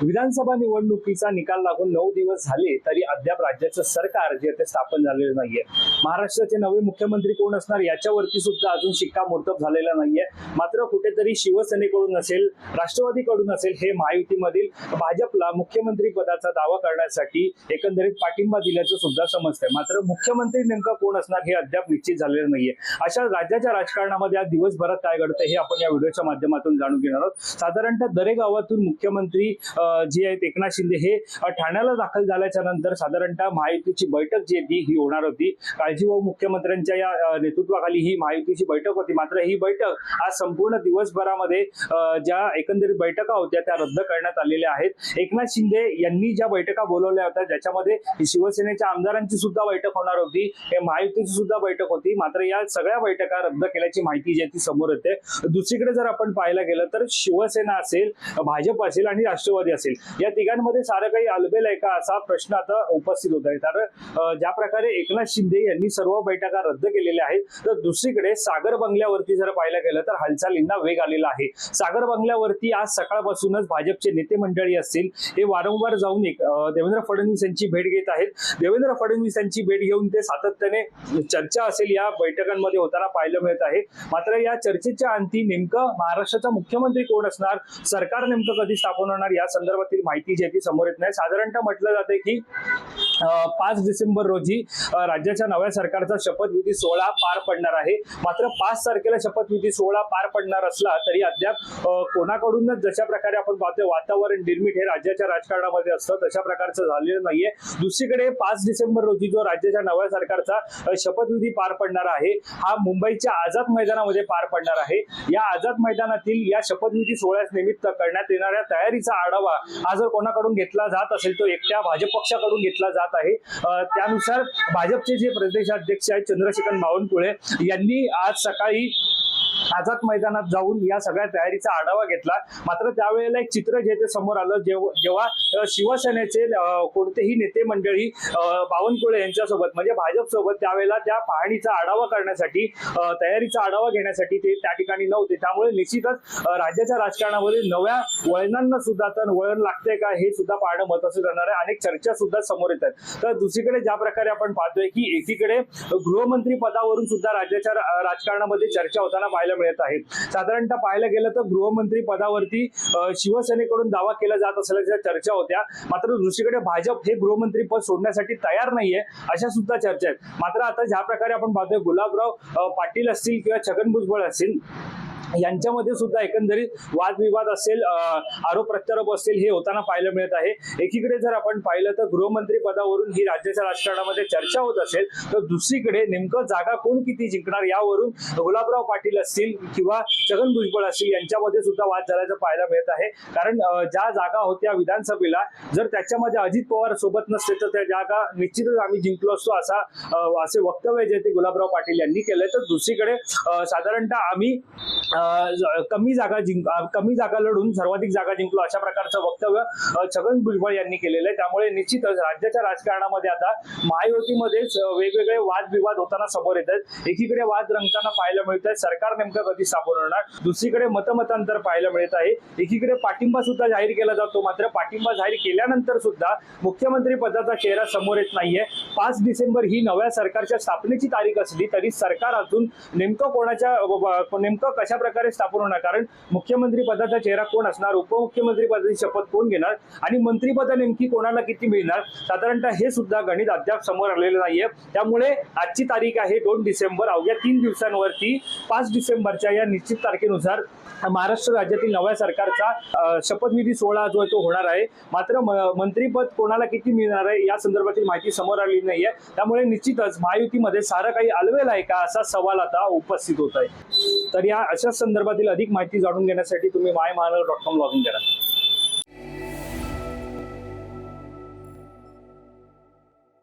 विधानसभा निवडणुकीचा निकाल लागून 9 दिवस झाले तरी अद्याप राज्याचं सरकार जे ते स्थापन झालेलं नाहीये। महाराष्ट्राचे नवे मुख्यमंत्री कोण असणार याच्यावरती सुद्धा अजून शिक्कामोर्तब झालेला नाहीये। मात्र कुठेतरी शिवसेनेकडून असेल, राष्ट्रवादीकडून असेल, हे महायुतीमधील भाजपला मुख्यमंत्री पदाचा दावा करण्यासाठी एकंदरीत पाठिंबा दिल्याचं सुद्धा समजतंय। मात्र मुख्यमंत्री नेमका कोण असणार हे अद्याप निश्चित झालेलं नाहीये। अशा राज्याच्या राजकारणामध्ये आज दिवसभरात काय घडतं हे आपण या व्हिडिओच्या माध्यमातून जाणून घेणार आहोत। साधारणतः दरेगावातून मुख्यमंत्री जे आहेत एकनाथ शिंदे हे ठाण्याला दाखल झाल्याच्या नंतर साधारणतः महायुतीची बैठक जी ही होणार होती। काळजीभाऊ मुख्यमंत्र्यांच्या या नेतृत्वाखाली ही महायुतीची बैठक होती। मात्र ही बैठक आज संपूर्ण दिवसभरामध्ये ज्या एकंदरीत बैठका होत्या त्या रद्द करण्यात आलेल्या आहेत। एकनाथ शिंदे यांनी ज्या बैठका बोलवल्या होत्या ज्याच्यामध्ये शिवसेनेच्या आमदारांची सुद्धा बैठक होणार होती, हे महायुतीची सुद्धा बैठक होती। मात्र या सगळ्या बैठका रद्द केल्याची माहिती जी ती समोर येते। दुसरीकडे जर आपण पाहायला गेलं तर शिवसेना असेल, भाजप असेल आणि राष्ट्रवादी असेल, या तिघांमध्ये सारं काही अलबेल आहे का असा प्रश्न आता उपस्थित होत आहे। तर ज्या प्रकारे एकनाथ शिंदे यांनी सर्व बैठका रद्द केलेल्या आहेत, तर दुसरीकडे सागर बंगल्यावरती जर पाहायला गेलं तर हालचालींना वेग आलेला आहे। सागर बंगल्यावरती आज सकाळपासूनच भाजपचे नेते मंडळी असतील हे वारंवार जाऊन देवेंद्र फडणवीस यांची भेट घेत आहेत। देवेंद्र फडणवीस यांची भेट घेऊन ते सातत्याने चर्चा असेल या बैठकांमध्ये होताना पाहायला मिळत आहे। मात्र या चर्चेच्या अंती नेमकं महाराष्ट्राचा मुख्यमंत्री कोण असणार, सरकार नेमकं कधी स्थापन होणार या संदर्भातील माहिती जी ती समोर येत नाही। साधारणतः म्हटलं जाते की 5 डिसेंबर रोजी राज्याच्या नव्या सरकारचा शपथविधी सोहळा पार पडणार आहे। मात्र 5 तारखेला शपथविधी सोहळा पार पडणार असला तरी अद्याप कोणाकडूनच जशा प्रकारे आपण पाहतोय वातावरण निर्मित हे राज्याच्या राजकारणामध्ये असतं तशा प्रकारचं झालेलं नाहीये। दुसरीकडे 5 डिसेंबर रोजी जो राज्याच्या नव्या सरकारचा शपथविधी पार पडणार आहे हा मुंबईच्या आझाद मैदानामध्ये पार पडणार आहे। या आझाद मैदानातील या शपथविधी सोहळ्यास निमित्त करण्यात येणाऱ्या तयारीचा आढावा हा जर कोणाकडून घेतला जात असेल तो एकट्या भाजप पक्षाकडून घेतला जात आहे। त्यानुसार भाजपचे जे प्रदेशाध्यक्ष आहेत चंद्रशेखर बावनकुळे यांनी आज सकाळी आझाद मैदानात जाऊन या सगळ्या तयारीचा आढावा घेतला। मात्र त्यावेळेला एक चित्र जे ते समोर आलं जेव्हा शिवसेनेचे कोणतेही नेते मंडळी बावनकुळे यांच्यासोबत म्हणजे भाजप सोबत त्यावेळेला त्या पाहणीचा आढावा करण्यासाठी तयारीचा आढावा घेण्यासाठी ते त्या ठिकाणी नव्हते। त्यामुळे निश्चितच राज्याच्या राजकारणामध्ये नव्या वळणांना सुद्धा आता वळण लागते का हे सुद्धा पाहणं महत्त्वाचं ठरणार आहे। अनेक चर्चा सुद्धा समोर येतात। तर दुसरीकडे ज्या प्रकारे आपण पाहतोय की एकीकडे गृहमंत्री पदावरून सुद्धा राज्याच्या राजकारणामध्ये चर्चा होताना पाहायला मिळत आहे। साधारणतः पाहायला गेलं तर गृहमंत्री पदावरती शिवसेनेकडून दावा केला जात असल्याच्या चर्चा होत्या। मात्र दुसरीकडे भाजप हे गृहमंत्री पद सोडण्यासाठी तयार नाहीये अशा सुद्धा चर्चा आहेत। मात्र आता ज्या प्रकारे आपण पाहतोय गुलाबराव पाटील असतील किंवा छगन भुजबळ असतील यांच्यामध्ये सुद्धा एकंदरीत वादविवाद असेल, आरोप प्रत्यारोप असतील हे होताना पाहायला मिळत आहे। एकीकडे जर आपण पाहिलं तर गृहमंत्री पदावरून ही राज्याच्या राजकारणामध्ये चर्चा होत असेल तर दुसरीकडे नेमकं जागा कोण किती जिंकणार यावरून गुलाबराव पाटील असतील किंवा छगन भुजबळ असतील यांच्यामध्ये सुद्धा वाद झाल्याचं पाहायला मिळत आहे। कारण ज्या जागा होत्या विधानसभेला जर त्याच्यामध्ये अजित पवार सोबत नसते तर त्या जागा निश्चितच आम्ही जिंकलो असतो असे वक्तव्य जे ते गुलाबराव पाटील यांनी केलंय। तर दुसरीकडे साधारणतः आम्ही कमी जागा लढून सर्वाधिक जागा जिंकलो अशा प्रकारचं वक्तव्य छगन भुजबळ यांनी केलेलं आहे। त्यामुळे निश्चितच राज्याच्या राजकारणामध्ये आता महायुतीमध्येच वेगवेगळे वादविवाद होताना समोर येत आहेत। एकीकडे वाद रंगताना पाहायला मिळत आहे सरकार नेमकं कधी स्थापन होणार, दुसरीकडे मतमतांतर पाहायला मिळत आहे। एकीकडे पाठिंबा सुद्धा जाहीर केला जातो, मात्र पाठिंबा जाहीर केल्यानंतर सुद्धा मुख्यमंत्री पदाचा चेहरा समोर येत नाहीये। 5 डिसेंबर ही नव्या सरकारच्या स्थापनेची तारीख असली तरी सरकार अजून नेमकं कशा प्रकारे स्थापन होणार, कारण मुख्यमंत्री पदाचा चेहरा कोण असणार, उपमुख्यमंत्री पदाची शपथ कोण घेणार आणि मंत्रिपद नेमकी कोणाला किती मिळणार, साधारणतः हे सुद्धा गणित अद्याप समोर आलेलं नाहीये। त्यामुळे आजची तारीख आहे 2 डिसेंबर। अवघ्या 3 दिवसांवरती 5 डिसेंबरच्या या निश्चित तारखेनुसार महाराष्ट्र राज्यातील नव्या सरकारचा शपथविधी सोहळा जो आहे तो होणार आहे। मात्र मंत्रिपद कोणाला किती मिळणार आहे या संदर्भातील माहिती समोर आलेली नाहीये। त्यामुळे निश्चितच महायुतीमध्ये सारं काही अलबेल आहे का असा सवाल आता उपस्थित होत आहे। तर या अशा संदर्भातील अधिक माहिती जाणून घेण्यासाठी तुम्ही mymanal.com लॉग इन करा।